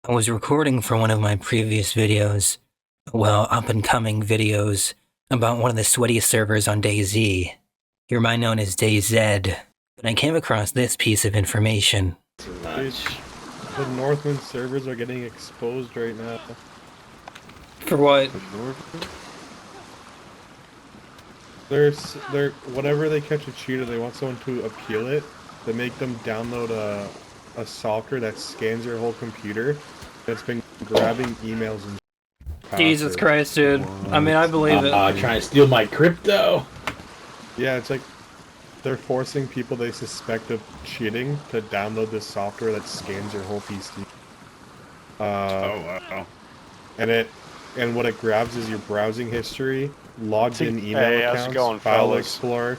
I was recording for one of my previous videos, well, up-and-coming videos, about one of the sweatiest servers on DayZ, hereby known as DayZ, but I came across this piece of information. Dude, the Northland servers are getting exposed right now. For what? They're whenever they catch a cheater, they want someone to appeal it. They make them download a software that scans your whole computer. That's been grabbing emails and Jesus Christ, dude. I mean, I believe it. Trying to steal my crypto. Yeah, it's like they're forcing people they suspect of cheating to download this software that scans your whole PC. Oh wow! And what it grabs is your browsing history, logged in email accounts, going, File fellas? Explorer,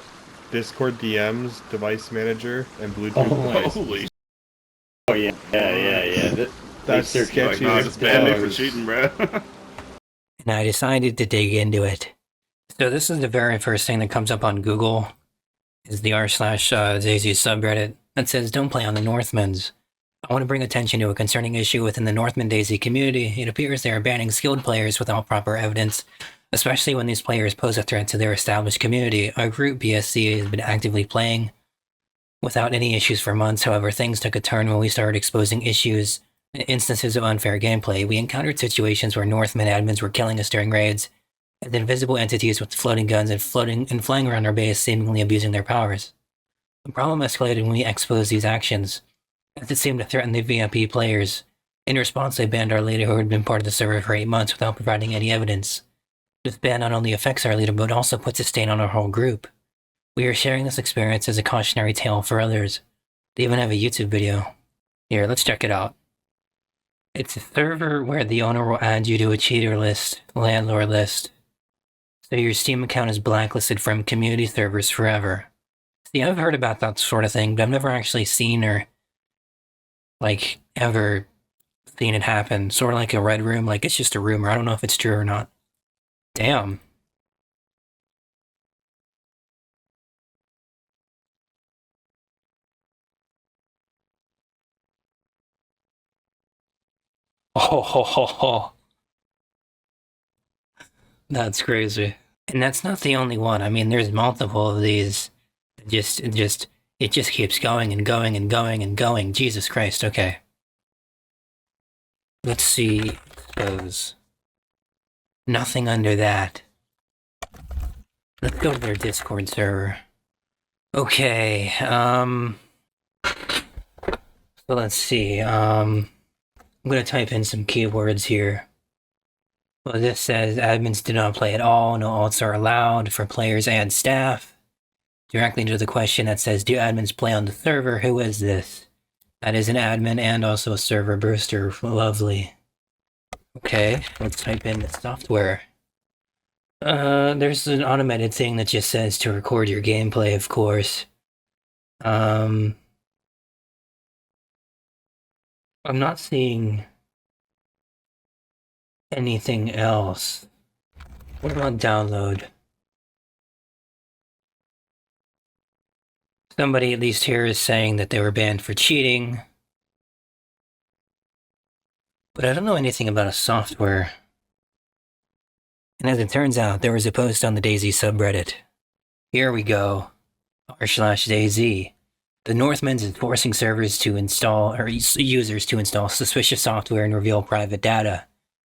Discord DMs, Device Manager, and Bluetooth devices. Holy! Oh yeah. That's search you sketchy. No, as just ban me for balls. cheating, bro. And I decided to dig into it. So this is the very first thing that comes up on Google, is the r/DayZ subreddit that says, "Don't play on the Northmans. I want to bring attention to a concerning issue within the Northman DayZ community. It appears they are banning skilled players without proper evidence, especially when these players pose a threat to their established community. Our group, BSC, has been actively playing without any issues for months. However, things took a turn when we started exposing issues and instances of unfair gameplay. We encountered situations where Northman admins were killing us during raids, and invisible entities with floating guns and flying around our base, seemingly abusing their powers. The problem escalated when we exposed these actions, as it seemed to threaten the VIP players. In response, they banned our leader, who had been part of the server for 8 months, without providing any evidence. This ban not only affects our leader, but also puts a stain on our whole group. We are sharing this experience as a cautionary tale for others. They even have a YouTube video. Here, let's check it out. It's a server where the owner will add you to a cheater list, landlord list, so your Steam account is blacklisted from community servers forever. See, I've heard about that sort of thing, but I've never actually seen or ever seen it happen. Sort of like a red room, like it's just a rumor. I don't know if it's true or not. Damn. Oh, ho, ho, ho. That's crazy. And that's not the only one. I mean, there's multiple of these. It just keeps going and going and going and going. Jesus Christ, okay. Let's see. Expose. Nothing under that. Let's go to their Discord server. Okay, so let's see, I'm gonna type in some keywords here. Well, this says admins do not play at all, no alts are allowed for players and staff. Directly to the question that says, do admins play on the server? Who is this? That is an admin and also a server booster. Lovely. Okay, let's type in the software. There's an automated thing that just says to record your gameplay, of course. I'm not seeing anything else. What about download? Somebody at least here is saying that they were banned for cheating. But I don't know anything about a software. And as it turns out, there was a post on the DayZ subreddit. Here we go. r/DayZ. The Northman's is forcing servers to install, or users to install suspicious software and reveal private data.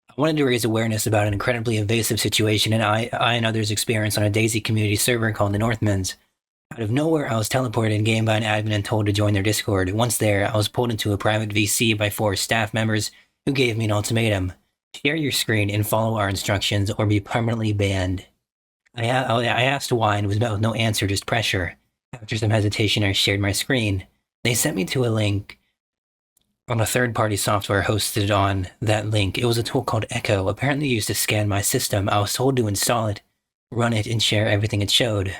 I wanted to raise awareness about an incredibly invasive situation and I and others experienced on a DayZ community server called the Northman's. Out of nowhere, I was teleported in-game by an admin and told to join their Discord. Once there, I was pulled into a private VC by 4 staff members who gave me an ultimatum. Share your screen and follow our instructions or be permanently banned. I asked why and was met with no answer, just pressure. After some hesitation, I shared my screen. They sent me to a link on a third-party software hosted on that link. It was a tool called Echo, apparently used to scan my system. I was told to install it, run it, and share everything it showed.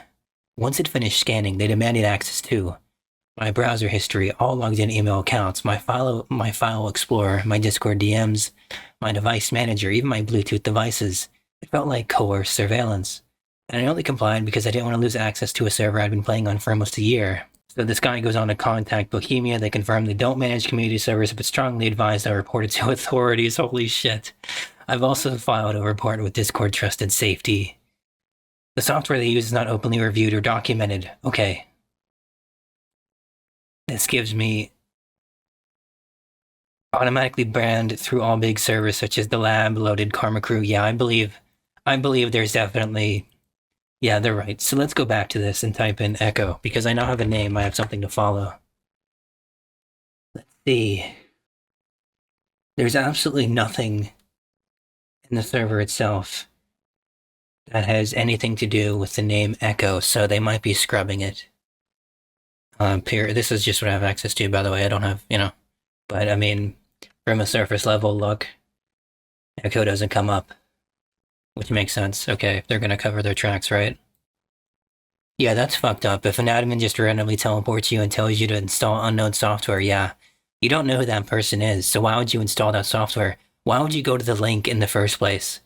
Once it finished scanning, they demanded access to my browser history, all logged in email accounts, my file explorer, my Discord DMs, my device manager, even my Bluetooth devices. It felt like coerced surveillance. And I only complied because I didn't want to lose access to a server I'd been playing on for almost a year. So this guy goes on to contact Bohemia. They confirm they don't manage community servers, but strongly advise I report it to authorities. Holy shit. I've also filed a report with Discord Trusted Safety. The software they use is not openly reviewed or documented. Okay. This gives me automatically banned through all big servers such as the Lab, Loaded, Karma Crew. Yeah, I believe there's definitely... Yeah, they're right. So let's go back to this and type in Echo, because I now have a name, I have something to follow. Let's see. There's absolutely nothing in the server itself that has anything to do with the name Echo, so they might be scrubbing it. This is just what I have access to, by the way. I don't have, but I mean, from a surface level look, Echo doesn't come up. Which makes sense. Okay, they're gonna cover their tracks, right? Yeah, that's fucked up. If an admin just randomly teleports you and tells you to install unknown software, yeah, you don't know who that person is, so why would you install that software? Why would you go to the link in the first place?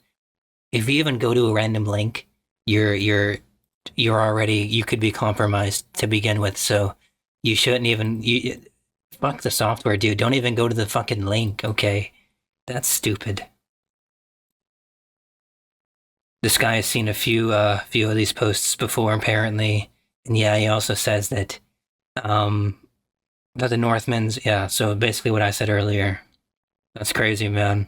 If you even go to a random link, you could be compromised to begin with, so you shouldn't even, fuck the software, dude. Don't even go to the fucking link, okay? That's stupid. This guy has seen a few of these posts before, apparently, and yeah, he also says that the Northmen's, yeah. So basically, what I said earlier, that's crazy, man.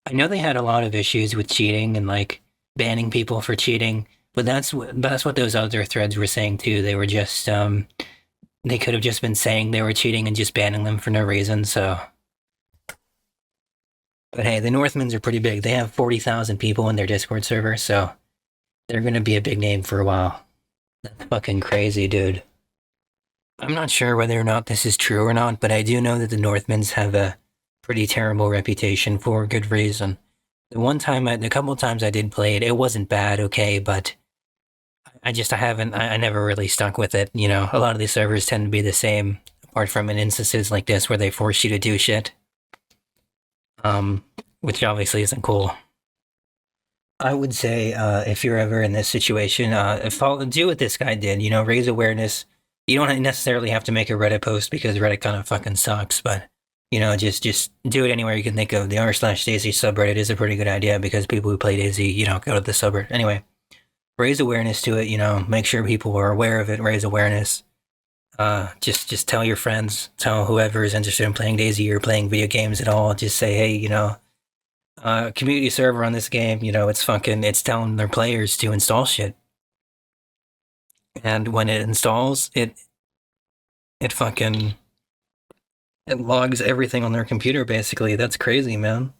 I know they had a lot of issues with cheating and like banning people for cheating, but that's what those other threads were saying too. They were just they could have just been saying they were cheating and just banning them for no reason. So. But hey, the Northmen's are pretty big. They have 40,000 people in their Discord server, so they're going to be a big name for a while. That's fucking crazy, dude. I'm not sure whether or not this is true or not, but I do know that the Northmen's have a pretty terrible reputation for good reason. The couple times I did play it, it wasn't bad, okay, but I never really stuck with it. A lot of these servers tend to be the same, apart from in instances like this where they force you to do shit. Which obviously isn't cool. I would say, if you're ever in this situation, do what this guy did, raise awareness. You don't necessarily have to make a Reddit post because Reddit kind of fucking sucks, but, just do it anywhere you can think of. The r/DayZ subreddit is a pretty good idea because people who play DayZ, go to the subreddit. Anyway, raise awareness to it, make sure people are aware of it, raise awareness. Just tell your friends, tell whoever is interested in playing DayZ or playing video games at all, just say, hey, community server on this game, it's telling their players to install shit. And when it installs, it logs everything on their computer, basically. That's crazy, man.